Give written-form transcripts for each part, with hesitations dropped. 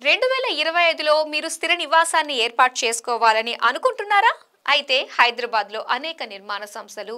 2025లో మీరు స్థిర నివాసాన్ని ఏర్పాటు చేసుకోవాలని అనుకుంటున్నారా? అయితే హైదరాబాద్లో అనేక నిర్మాణ సంస్థలు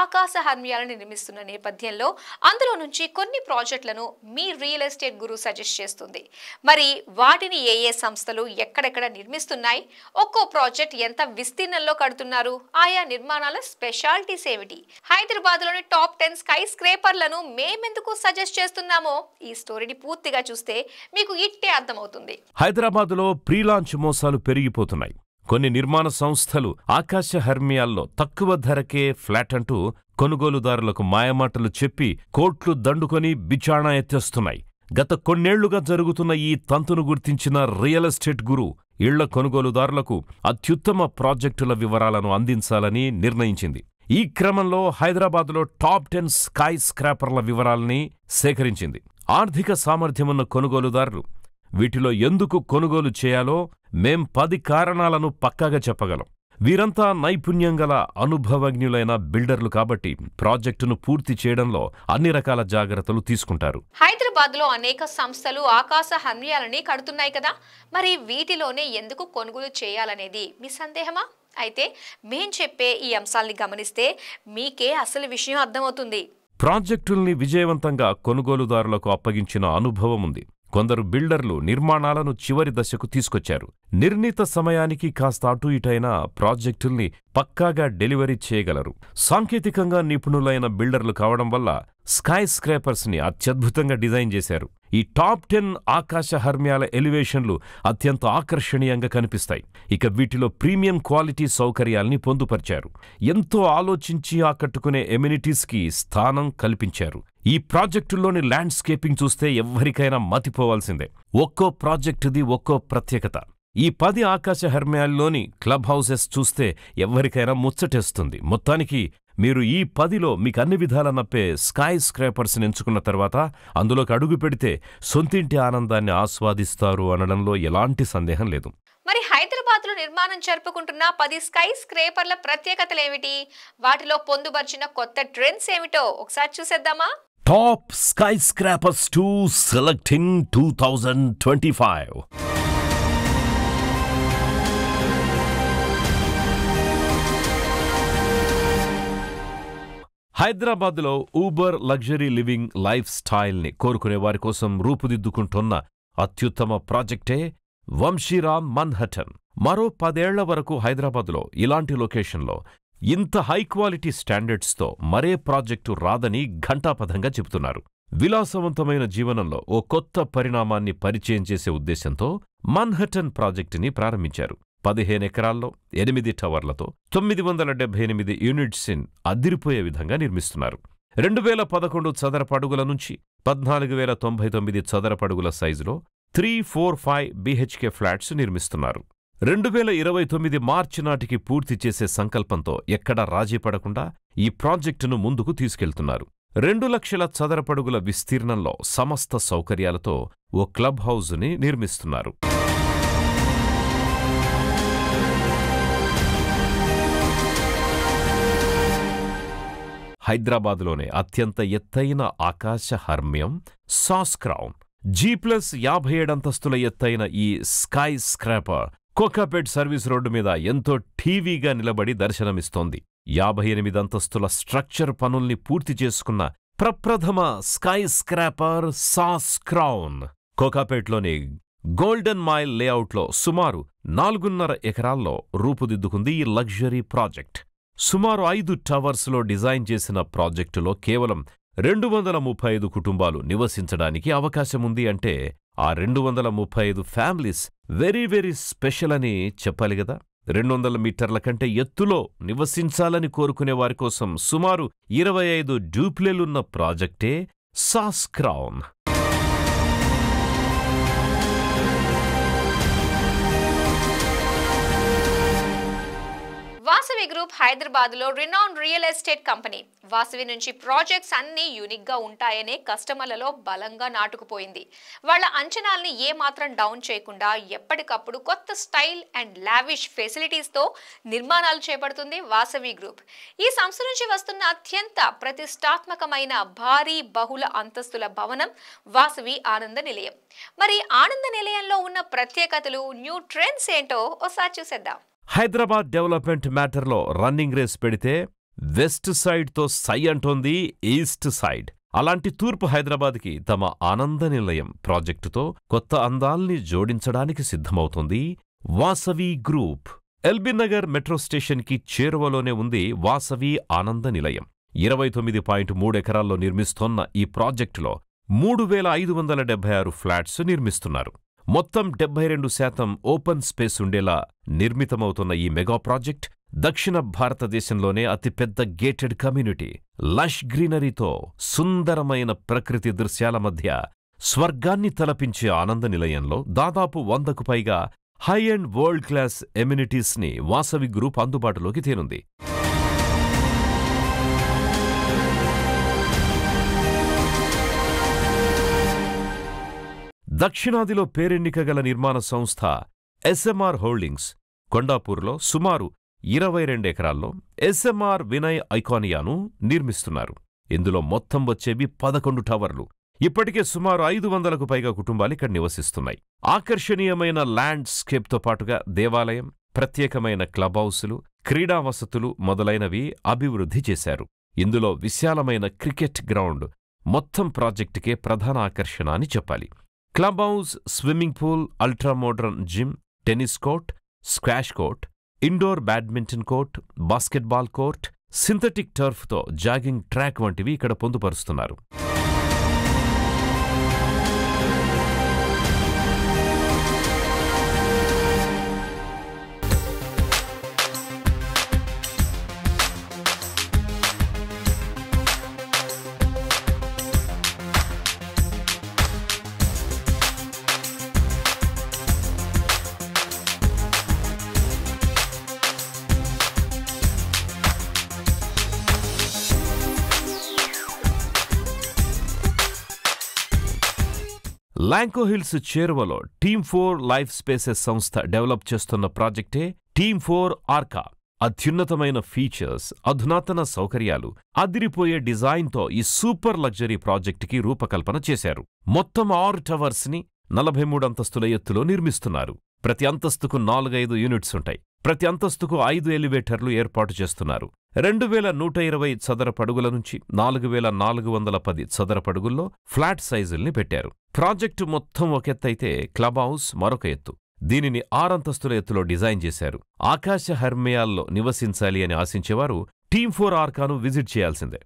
ఆకాశ హర్మ్యాలను నిర్మిస్తున్న నేపథ్యంలో అందులో నుంచి కొన్ని ప్రాజెక్టులను మీ రియల్ ఎస్టేట్ గురు సజెస్ట్ చేస్తుంది. మరి వాటిని ఏ సంస్థలు ఎక్కడెక్కడ నిర్మిస్తున్నాయి, ఒక్కో ప్రాజెక్ట్ ఎంత విస్తీర్ణంలో కడుతున్నారు, ఆయా నిర్మాణాల స్పెషాలిటీస్ ఏమిటి, హైదరాబాద్లోని టాప్ 10 స్కై స్క్రేపర్లను మేమెందుకు సజెస్ట్ చేస్తున్నామో ఈ స్టోరీని పూర్తిగా చూస్తే మీకు ఇట్టే అర్థమవుతుంది. హైదరాబాద్లో ప్రీ లాంచ్ మోసాలు పెరిగిపోతున్నాయి. కొన్ని నిర్మాణ సంస్థలు ఆకాశ హర్మ్యాల్లో తక్కువ ధరకే ఫ్లాట్ అంటూ కొనుగోలుదారులకు మాయమాటలు చెప్పి కోట్లు దండుకొని బిచాణా ఎత్తేస్తున్నాయి. గత కొన్నేళ్లుగా జరుగుతున్న ఈ తంతును గుర్తించిన రియల్ ఎస్టేట్ గురు ఇళ్ల కొనుగోలుదారులకు అత్యుత్తమ ప్రాజెక్టుల వివరాలను అందించాలని నిర్ణయించింది. ఈ క్రమంలో హైదరాబాద్లో టాప్ 10 స్కై స్క్రాపర్ల వివరాల్ని సేకరించింది. ఆర్థిక సామర్థ్యమున్న కొనుగోలుదారులు వీటిలో ఎందుకు కొనుగోలు చేయాలో మేం 10 కారణాలను పక్కాగా చెప్పగలం. వీరంతా నైపుణ్యం గల అనుభవజ్ఞులైన బిల్డర్లు కాబట్టి ప్రాజెక్టును పూర్తి చేయడంలో అన్ని రకాల జాగ్రత్తలు తీసుకుంటారు. హైదరాబాద్లో అనేక సంస్థలు ఆకాశ హర్మ్యాలని కడుతున్నాయి కదా, మరి వీటిలోనే ఎందుకు కొనుగోలు చేయాలనేది మీ సందేహమా? అయితే మేం చెప్పే ఈ అంశాల్ని గమనిస్తే మీకే అసలు విషయం అర్థమవుతుంది. ప్రాజెక్టుల్ని విజయవంతంగా కొనుగోలుదారులకు అప్పగించిన అనుభవం ఉంది. కొందరు బిల్డర్లు నిర్మాణాలను చివరి దశకు తీసుకొచ్చారు. నిర్ణీత సమయానికి కాస్త అటు ఇటైనా ప్రాజెక్టుల్ని పక్కాగా డెలివరీ చేయగలరు. సాంకేతికంగా నిపుణులైన బిల్డర్లు కావడం వల్ల స్కై స్క్రేపర్స్ ని అత్యద్భుతంగా డిజైన్ చేశారు. ఈ టాప్ 10 ఆకాశ హర్మ్యాల ఎలివేషన్లు అత్యంత ఆకర్షణీయంగా కనిపిస్తాయి. ఇక వీటిలో ప్రీమియం క్వాలిటీ సౌకర్యాల్ని పొందుపరిచారు. ఎంతో ఆలోచించి ఆకట్టుకునే ఎమ్యూనిటీస్ కి స్థానం కల్పించారు. ఈ ప్రాజెక్టుల్లోని ల్యాండ్స్కేపింగ్ చూస్తే ఎవ్వరికైనా మతిపోవాల్సిందే. ఒక్కో ప్రాజెక్టుది ఒక్కో ప్రత్యేకత. ఈ 10 ఆకాశ హర్మ్యాల్లోని క్లబ్ హౌసెస్ చూస్తే ఎవ్వరికైనా ముచ్చటేస్తుంది. మొత్తానికి మీరు ఈ 10లో మీకు అన్ని విధాల నప్పే స్కై స్క్రేపర్స్ ఎంచుకున్న తర్వాత అందులోకి అడుగు పెడితే సొంతింటి ఆనందాన్ని ఆస్వాదిస్తారు అనడంలో ఎలాంటి సందేహం లేదు. మరి హైదరాబాద్లో నిర్మాణం జరుపుకుంటున్న 10 స్కై స్క్రేపర్ల ప్రత్యేకతలేమిటి, వాటిలో పొందుపరిచిన కొత్త ట్రెండ్స్ ఏమిటో ఒకసారి చూసేద్దామా? Top sky scrapers 2 selecting 2025. హైదరాబాద్లో ఊబర్ లగ్జరీ లివింగ్ లైఫ్ స్టైల్ని కోరుకునే వారి కోసం రూపుదిద్దుకుంటున్న అత్యుత్తమ ప్రాజెక్టే వంశీరామ్ మన్హటన్. మరో 10 ఏళ్ల వరకు హైదరాబాద్లో ఇలాంటి లొకేషన్లో ఇంత హైక్వాలిటీ స్టాండర్డ్స్తో మరే ప్రాజెక్టు రాదని ఘంటాపథంగా చెబుతున్నారు. విలాసవంతమైన జీవనంలో ఓ కొత్త పరిణామాన్ని పరిచయం చేసే ఉద్దేశంతో మన్హటన్ ప్రాజెక్టుని ప్రారంభించారు. 15 ఎకరాల్లో 8 టవర్లతో 978 యూనిట్స్ని అదిరిపోయే విధంగా నిర్మిస్తున్నారు. 2011 చదరపడుగుల నుంచి 14,099 చదరపడుగుల సైజులో 345 BHK ఫ్లాట్స్ నిర్మిస్తున్నారు. 2029 మార్చి నాటికి పూర్తి చేసే సంకల్పంతో ఎక్కడా రాజీ పడకుండా ఈ ప్రాజెక్టును ముందుకు తీసుకెళ్తున్నారు. 2 లక్షల చదరపడుగుల విస్తీర్ణంలో సమస్త సౌకర్యాలతో ఓ క్లబ్ హౌస్ని నిర్మిస్తున్నారు. హైదరాబాద్లోనే అత్యంత ఎత్తైన ఆకాశ హర్మ్యం సాస్ క్రౌన్. G+57 అంతస్తుల ఎత్తైన ఈ sky scraper Kokapet service road మీద ఎంతో ఠీవీగా నిలబడి దర్శనమిస్తోంది. 58 అంతస్తుల స్ట్రక్చర్ పనుల్ని పూర్తి చేసుకున్న ప్రప్రథమ స్కై స్క్రాపర్ సాస్ క్రౌన్. కోకాపేట్లోని గోల్డెన్ మైల్ లేఅవుట్లో సుమారు 4.5 ఎకరాల్లో రూపుదిద్దుకుంది ఈ లగ్జరీ ప్రాజెక్ట్. సుమారు 5 టవర్స్లో డిజైన్ చేసిన ప్రాజెక్టులో కేవలం 235 కుటుంబాలు నివసించడానికి అవకాశముంది. అంటే ఆ 235 ఫ్యామిలీస్ వెరీ వెరీ స్పెషల్ అని చెప్పాలి గదా. 200 మీటర్ల కంటే ఎత్తులో నివసించాలని కోరుకునే వారి కోసం సుమారు 25 డూప్లేలున్న ప్రాజెక్టే SAS Crown. Vasavi group group హైదరాబాద్లో renowned real estate company. Vasavi నుంచి ప్రాజెక్ట్స్ అన్నీ యూనిక్గా ఉంటాయనే కస్టమర్లలో బలంగా నాటుకుపోయింది. వాళ్ళ అంచనాల్ని ఏమాత్రం డౌన్ చేయకుండా ఎప్పటికప్పుడు కొత్త స్టైల్ అండ్ లావిష్ ఫెసిలిటీస్తో నిర్మాణాలు చేపడుతుంది వాసవి గ్రూప్. ఈ సంస్థ నుంచి వస్తున్న అత్యంత ప్రతిష్టాత్మకమైన భారీ బహుళ అంతస్తుల భవనం వాసవి ఆనంద నిలయం. మరి ఆనంద నిలయంలో ఉన్న ప్రత్యేకతలు, న్యూ ట్రెండ్స్ ఏంటో ఒకసారి చూసేద్దాం. హైదరాబాద్ డెవలప్మెంట్ మ్యాటర్లో రన్నింగ్ రేస్ పెడితే వెస్ట్ సైడ్తో సై అంటోంది ఈస్ట్ సైడ్. అలాంటి తూర్పు హైదరాబాద్కి తమ ఆనంద నిలయం ప్రాజెక్టుతో కొత్త అందాల్ని జోడించడానికి సిద్ధమవుతోంది Vasavi group. LB Nagar metro స్టేషన్కి చేరువలోనే ఉంది వాసవి ఆనంద నిలయం. 29.3 ఎకరాల్లో నిర్మిస్తోన్న ఈ ప్రాజెక్టులో 3,576 ఫ్లాట్స్ నిర్మిస్తున్నారు. మొత్తం 72% ఓపెన్ స్పేస్ ఉండేలా నిర్మితమవుతున్న ఈ మెగా ప్రాజెక్ట్ దక్షిణ భారతదేశంలోనే అతిపెద్ద గేటెడ్ కమ్యూనిటీ. లష్ గ్రీనరీతో సుందరమైన ప్రకృతి దృశ్యాల మధ్య స్వర్గాన్ని తలపించే ఆనంద నిలయంలో దాదాపు 100కు పైగా హై అండ్ వరల్డ్ క్లాస్ ఎమ్యూనిటీస్ని వాసవి గ్రూప్ అందుబాటులోకి తేనుంది. దక్షిణాదిలో పేరెన్నికగల నిర్మాణ సంస్థ ఎస్ఎంఆర్ హోల్డింగ్స్ కొండాపూర్లో సుమారు 22 ఎకరాల్లో ఎస్ఎంఆర్ వినయ్ ఐకానియాను నిర్మిస్తున్నారు. ఇందులో మొత్తం వచ్చేవి 11 టవర్లు. ఇప్పటికే సుమారు 500కు పైగా కుటుంబాలు ఇక్కడ నివసిస్తున్నాయి. ఆకర్షణీయమైన ల్యాండ్స్కేప్తో పాటుగా దేవాలయం, ప్రత్యేకమైన క్లబ్ హౌసులు, క్రీడా వసతులు మొదలైనవి అభివృద్ధి చేశారు. ఇందులో విశాలమైన క్రికెట్ గ్రౌండ్ మొత్తం ప్రాజెక్టుకే ప్రధాన ఆకర్షణ అని చెప్పాలి. Club house, swimming pool, ultra modern gym, tennis court, squash court, indoor badminton court, basketball court, synthetic టర్ఫ్తో జాగింగ్ ట్రాక్ వంటివి ఇక్కడ పొందుపరుస్తున్నారు. లాంకో హిల్స్ చేరువలో టీమ్4 లైఫ్ స్పేసెస్ సంస్థ డెవలప్ చేస్తున్న ప్రాజెక్టే టీమ్4 ఆర్కా. అత్యున్నతమైన ఫీచర్స్, అధునాతన సౌకర్యాలు, అదిరిపోయే డిజైన్తో ఈ సూపర్ లగ్జరీ ప్రాజెక్టుకి రూపకల్పన చేశారు. మొత్తం 6 టవర్స్ని 43 అంతస్తుల ఎత్తులో నిర్మిస్తున్నారు. ప్రతి అంతస్తుకు 4-5 యూనిట్స్ ఉంటాయి. ప్రతి అంతస్తుకు 5 ఎలివేటర్లు ఏర్పాటు చేస్తున్నారు. 2120 చదరపడుగుల నుంచి 4410 చదరపడుగుల్లో ఫ్లాట్ సైజుల్ని పెట్టారు. ప్రాజెక్టు మొత్తం ఒక ఎత్తైతే క్లబ్ హౌస్ మరొక ఎత్తు. దీనిని 6 అంతస్తుల ఎత్తులో డిజైన్ చేశారు. ఆకాశ హర్మ్యాల్లో నివసించాలి అని ఆశించేవారు టీమ్4 ఆర్కాను విజిట్ చేయాల్సిందే.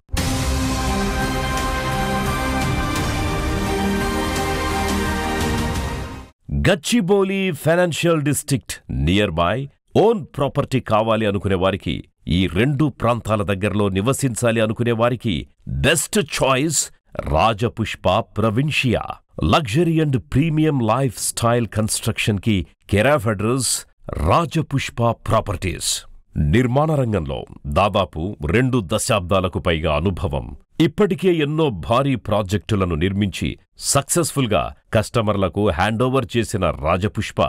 Gachibowli financial district near by. Own property కావాలి అనుకునే వారికి, ఈ 2 ప్రాంతాల దగ్గరలో నివసించాలి అనుకునే వారికి best choice Rajapushpa Provincia. Luxury and premium life style construction కి care of address Rajapushpa properties. నిర్మాణ రంగంలో దాదాపు 2 దశాబ్దాలకు పైగా అనుభవం. ఇప్పటికే ఎన్నో భారీ ప్రాజెక్టులను నిర్మించి సక్సెస్ఫుల్ గా కస్టమర్లకు హ్యాండోవర్ చేసిన రాజపుష్ప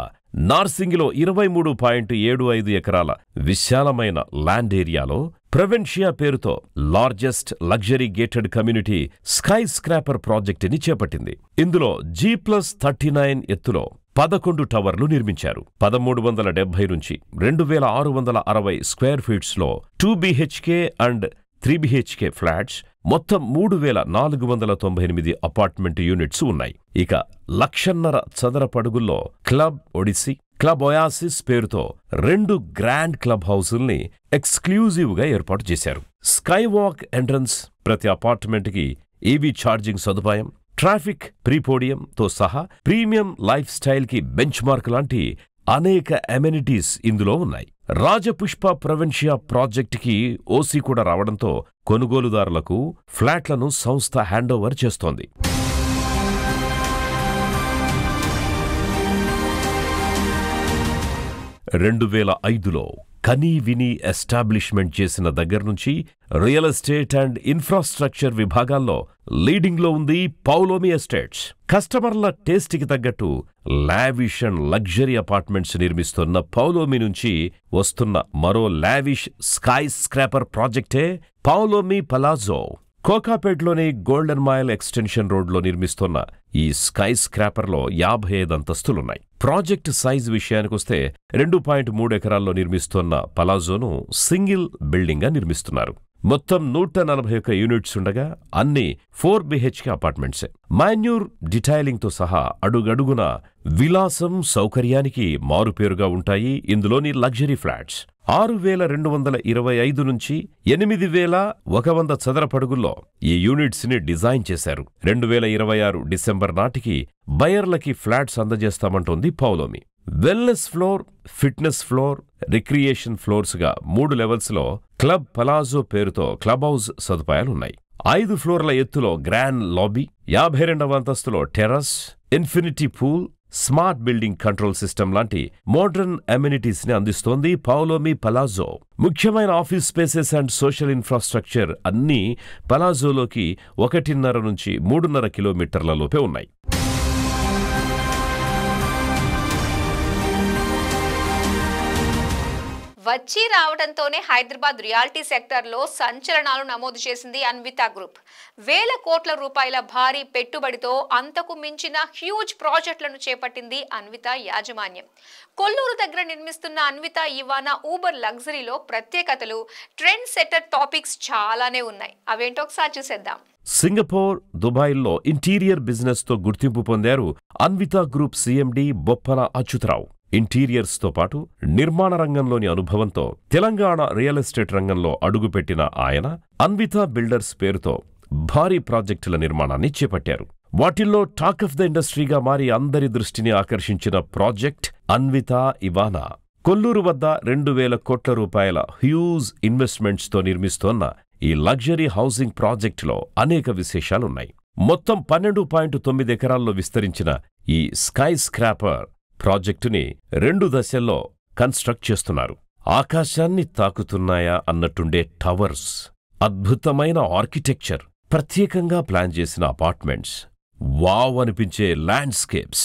నార్సింగిలో 23.75 ఎకరాల విశాలమైన ల్యాండ్ ఏరియాలో ప్రవిన్షియా పేరుతో largest luxury gated community sky scraper ప్రాజెక్టుని చేపట్టింది. ఇందులో G+39 ఎత్తులో 11 టవర్లు నిర్మించారు. 1370 నుంచి 2660 స్క్వేర్ ఫీట్స్లో 2 BHK అండ్ 3 BHK ఫ్లాట్స్, మొత్తం 3498 అపార్ట్మెంట్ యూనిట్స్ ఉన్నాయి. ఇక 1,50,000 చదరపడుగుల్లో క్లబ్ ఒడిస్సీ, క్లబ్ ఒయాసిస్ పేరుతో 2 గ్రాండ్ క్లబ్ హౌసుల్ని ఎక్స్క్లూజివ్గా ఏర్పాటు చేశారు. స్కై వాక్ ఎంట్రన్స్, ప్రతి అపార్ట్మెంట్కి ఈవీ ఛార్జింగ్ సదుపాయం, ట్రాఫిక్ ప్రీపోడియంతో సహా ప్రీమియం లైఫ్ స్టైల్కి బెంచ్ మార్క్ లాంటి అనేక అమెనిటీస్ ఇందులో ఉన్నాయి. రాజపుష్ప ప్రవిన్షియా ప్రాజెక్టుకి ఓసీ కూడా రావడంతో కొనుగోలుదారులకు ఫ్లాట్లను సంస్థ హ్యాండోవర్ చేస్తోంది. 2005లో కనీ విని ఎస్టాబ్లిష్మెంట్ చేసిన దగ్గర్నుంచి రియల్ ఎస్టేట్ అండ్ ఇన్ఫ్రాస్ట్రక్చర్ విభాగాల్లో లీడింగ్లో ఉంది పౌలోమి ఎస్టేట్స్. కస్టమర్ల టేస్ట్కి తగ్గట్టు లావిష్ అండ్ లగ్జరీ అపార్ట్మెంట్స్ నిర్మిస్తున్న పౌలోమి నుంచి వస్తున్న మరో లావిష్ స్కై స్క్రాపర్ ప్రాజెక్టే పౌలోమి పలాజో. కోకాపేట్లోని గోల్డెన్ మైల్ ఎక్స్టెన్షన్ రోడ్లో నిర్మిస్తున్న ఈ స్కై స్క్రాపర్లో 55 అంతస్తులున్నాయి. ప్రాజెక్ట్ సైజ్ విషయానికొస్తే 2.3 ఎకరాల్లో నిర్మిస్తున్న పలాజోను సింగిల్ బిల్డింగ్గా నిర్మిస్తున్నారు. మొత్తం 141 యూనిట్స్ ఉండగా అన్ని 4 BHK అపార్ట్మెంట్సే. మాన్యూర్ డిటైలింగ్తో సహా అడుగడుగున విలాసం సౌకర్యానికి మారుపేరుగా ఉంటాయి ఇందులోని లగ్జరీ ఫ్లాట్స్. 6,225 నుంచి 8,100 చదరపడుగుల్లో ఈ యూనిట్స్ ని డిజైన్ చేశారు. 2026 డిసెంబర్ నాటికి బయర్లకి ఫ్లాట్స్ అందజేస్తామంటోంది Paulomi. Wellness floor, fitness floor, recreation ఫ్లోర్స్గా 3 లెవెల్స్లో క్లబ్ పలాజో పేరుతో క్లబ్ హౌస్ సదుపాయాలున్నాయి. 5 ఫ్లోర్ల ఎత్తులో గ్రాండ్ లాబీ, 52వ అంతస్తులో terrace, infinity pool, smart building control system లాంటి మోడర్న్ అమ్యూనిటీస్ ని అందిస్తోంది పౌలోమి పలాజో. ముఖ్యమైన office spaces and social infrastructure అన్నీ పలాజోలోకి 1.5 నుంచి 3.5 కిలోమీటర్ల లోపే ఉన్నాయి. వచ్చి రావడంతోనే హైదరాబాద్ రియాలిటీ సెక్టర్లో సంచలనాలు నమోదు చేసింది అన్విత గ్రూప్. వేల కోట్ల రూపాయల భారీ పెట్టుబడితో అంతకు మించిన హ్యూజ్ ప్రాజెక్టులను చేపట్టింది అన్విత యాజమాన్యం. కొల్లూరు దగ్గర నిర్మిస్తున్న అన్విత ఇవానా ఊబర్ లగ్జరీలో ప్రత్యేకతలు, ట్రెండ్ సెట్టర్ టాపిక్స్ చాలానే ఉన్నాయి. అవేంటో ఒకసారి చూసేద్దాం. సింగపూర్, దుబాయ్లో ఇంటీరియర్ బిజినెస్తో గుర్తింపు పొందారు అన్విత గ్రూప్ CMD బొప్పన అచ్యుతరావు. ఇంటీరియర్స్తో పాటు నిర్మాణ రంగంలోని అనుభవంతో తెలంగాణ రియల్ ఎస్టేట్ రంగంలో అడుగుపెట్టిన ఆయన అన్విత బిల్డర్స్ పేరుతో భారీ ప్రాజెక్టుల నిర్మాణాన్ని చేపట్టారు. వాటిల్లో టాక్ ఆఫ్ ద ఇండస్ట్రీగా మారి అందరి దృష్టిని ఆకర్షించిన ప్రాజెక్ట్ అన్విత ఇవానా. కొల్లూరు వద్ద 2,000 కోట్ల రూపాయల హ్యూజ్ ఇన్వెస్ట్మెంట్స్తో నిర్మిస్తోన్న ఈ లగ్జరీ హౌసింగ్ ప్రాజెక్టులో అనేక విశేషాలున్నాయి. మొత్తం 12.9 ఎకరాల్లో విస్తరించిన ఈ స్కై స్క్రాపర్ ప్రాజెక్టుని 2 దశల్లో కన్స్ట్రక్ట్ చేస్తున్నారు. ఆకాశాన్ని తాకుతున్నాయా అన్నట్టుండే టవర్స్, అద్భుతమైన ఆర్కిటెక్చర్, ప్రత్యేకంగా ప్లాన్ చేసిన అపార్ట్మెంట్స్, వావ్ అనిపించే ల్యాండ్స్కేప్స్,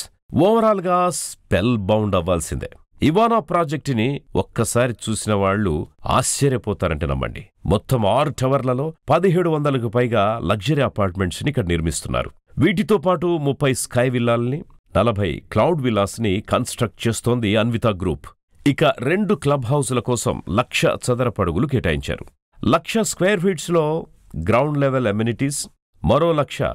ఓవరాల్గా స్పెల్ బౌండ్ అవ్వాల్సిందే. ఇవానా ప్రాజెక్టుని ఒక్కసారి చూసిన వాళ్లు ఆశ్చర్యపోతారంటే నమ్మండి. మొత్తం 6 టవర్లలో 1,700కు పైగా లగ్జరీ అపార్ట్మెంట్స్ ని ఇక్కడ నిర్మిస్తున్నారు. వీటితో పాటు 30 స్కై విల్లాల్ని, 40 క్లౌడ్ విల్లాస్ ని కన్స్ట్రక్ట్ చేస్తోంది అన్విత గ్రూప్. ఇక 2 క్లబ్ హౌసుల కోసం 1,00,000 చదరపడుగులు కేటాయించారు. 1,00,000 స్క్వేర్ ఫీట్స్లో గ్రౌండ్ లెవెల్ అమ్యూనిటీస్, మరో 1,00,000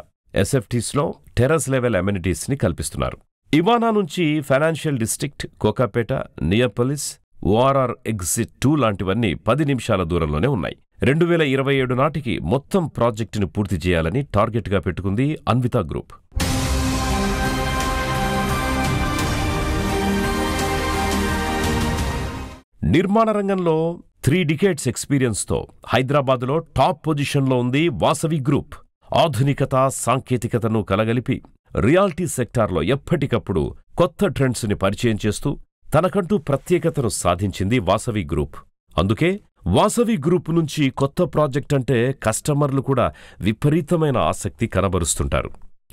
SFTస్లో టెర్రస్ లెవెల్ అమ్యూనిటీస్ ని కల్పిస్తున్నారు. ఇవానా నుంచి financial district, Kokapet, Neopolis, ORR exit 2 లాంటివన్నీ 10 నిమిషాల దూరంలోనే ఉన్నాయి. 2027 నాటికి మొత్తం ప్రాజెక్టును పూర్తి చేయాలని టార్గెట్గా పెట్టుకుంది అన్విత గ్రూప్. నిర్మాణ రంగంలో 3 డికేడ్స్ ఎక్స్పీరియన్స్తో హైదరాబాదులో టాప్ పొజిషన్లో ఉంది వాసవి గ్రూప్. ఆధునికత, సాంకేతికతను కలగలిపి రియాలిటీ సెక్టార్లో ఎప్పటికప్పుడు కొత్త ట్రెండ్స్ని పరిచయం చేస్తూ తనకంటూ ప్రత్యేకతను సాధించింది వాసవి గ్రూప్. అందుకే వాసవి గ్రూప్ నుంచి కొత్త ప్రాజెక్ట్ అంటే కస్టమర్లు కూడా విపరీతమైన ఆసక్తి కనబరుస్తుంటారు.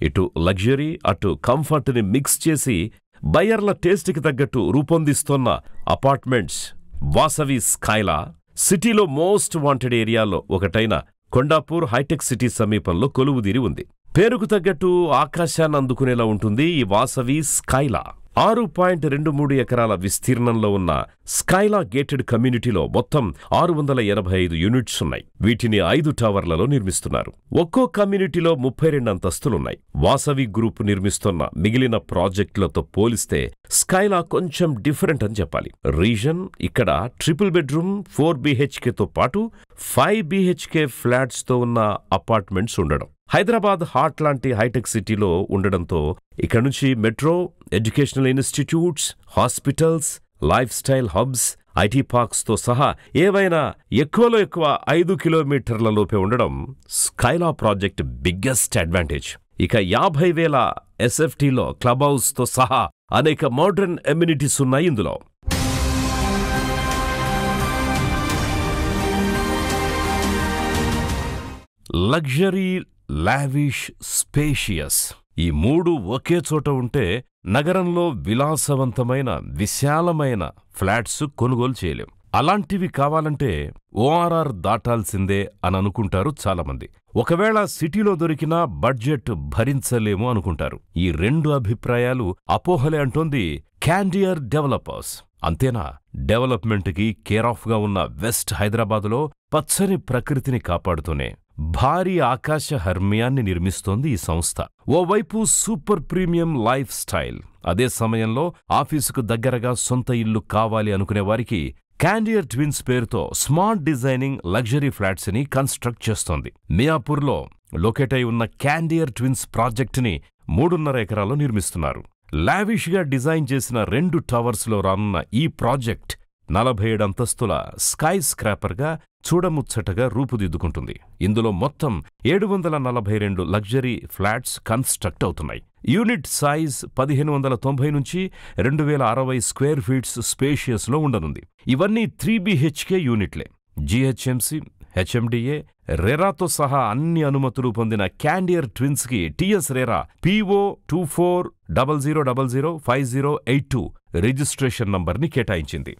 ఇటు లగ్జరీ, అటు కంఫర్ట్ని మిక్స్ చేసి బయర్ల టేస్ట్కి తగ్గట్టు రూపొందిస్తోన్న అపార్ట్మెంట్స్ వాసవి స్కైలా సిటీలో మోస్ట్ వాంటెడ్ ఏరియాలో ఒకటైన కొండాపూర్ హైటెక్ సిటీ సమీపంలో కొలువుదీరి ఉంది. పేరుకు తగ్గట్టు ఆకాశాన్ని అందుకునేలా ఉంటుంది ఈ వాసవి స్కైలా. 6.23 ఎకరాల విస్తీర్ణంలో ఉన్న స్కైలా గేటెడ్ కమ్యూనిటీలో మొత్తం 685 యూనిట్స్ ఉన్నాయి. వీటిని 5 టవర్లలో నిర్మిస్తున్నారు. ఒక్కో కమ్యూనిటీలో 32 అంతస్తులున్నాయి. వాసవి గ్రూప్ నిర్మిస్తున్న మిగిలిన ప్రాజెక్టులతో పోలిస్తే స్కైలా కొంచెం డిఫరెంట్ అని చెప్పాలి. రీజన్ ఇక్కడ ట్రిపుల్ బెడ్రూమ్ 4 BHKతో పాటు 5 BHK ఫ్లాట్స్తో ఉన్న అపార్ట్మెంట్స్ ఉండడం. హైదరాబాద్ హార్ట్ లాంటి హైటెక్ సిటీలో ఉండడంతో ఇక్కడ నుంచి metro, educational institutes, hospitals, life style hubs, IT పార్క్స్తో సహా ఏవైనా ఎక్కువలో ఎక్కువ 5 కిలోమీటర్ల లోపే ఉండడం స్కైలా ప్రాజెక్ట్ బిగ్గెస్ట్ అడ్వాంటేజ్. ఇక 50,000 SFTలో క్లబ్ హౌస్తో సహా అనేక మోడర్న్ అమ్యూనిటీస్ ఉన్నాయి ఇందులో. లగ్జరీ, లావిష్, స్పేషియస్ ఈ మూడు ఒకే చోట ఉంటే నగరంలో విలాసవంతమైన, విశాలమైన ఫ్లాట్స్ కొనుగోలు చేయలేం. అలాంటివి కావాలంటే ఓఆర్ఆర్ దాటాల్సిందే అని అనుకుంటారు చాలామంది. ఒకవేళ సిటీలో దొరికినా బడ్జెట్ భరించలేము అనుకుంటారు. ఈ రెండు అభిప్రాయాలు అపోహలే అంటోంది క్యాండియర్ డెవలపర్స్. అంతేనా, డెవలప్మెంట్కి కేరాఫ్గా ఉన్న వెస్ట్ హైదరాబాదులో పచ్చని ప్రకృతిని కాపాడుతూనే భారీ ఆకాశ హర్మ్యాన్ని నిర్మిస్తోంది ఈ సంస్థ. ఓవైపు సూపర్ ప్రీమియం లైఫ్ స్టైల్, అదే సమయంలో ఆఫీసుకు దగ్గరగా సొంత ఇల్లు కావాలి అనుకునేవారికి క్యాండియర్ ట్విన్స్ పేరుతో స్మార్ట్ డిజైనింగ్ లగ్జరీ ఫ్లాట్స్ ని కన్స్ట్రక్ట్ చేస్తోంది. మియాపూర్లో లొకేట్ అయి ఉన్న క్యాండియర్ ట్విన్స్ ప్రాజెక్టుని 3.5 ఎకరాల్లో నిర్మిస్తున్నారు. లావిష్ గా డిజైన్ చేసిన 2 టవర్స్లో రానున్న ఈ ప్రాజెక్ట్ 47 అంతస్తుల స్కై స్క్రాపర్గా చూడముచ్చటగా రూపుదిద్దుకుంటుంది. ఇందులో మొత్తం 742 లగ్జరీ ఫ్లాట్స్ కన్స్ట్రక్ట్ అవుతున్నాయి. యూనిట్ సైజ్ 1590 నుంచి 2060 స్క్వేర్ ఫీట్స్ స్పేషియస్లో ఉండనుంది. ఇవన్నీ 3 BHK యూనిట్లే. జీహెచ్ఎంసీ, హెచ్ఎండిఏ, రెరాతో సహా అన్ని అనుమతులు పొందిన క్యాండియర్ ట్విన్స్ కి టిఎస్ రెరా PO 2400005082 రిజిస్ట్రేషన్ నంబర్ని కేటాయించింది.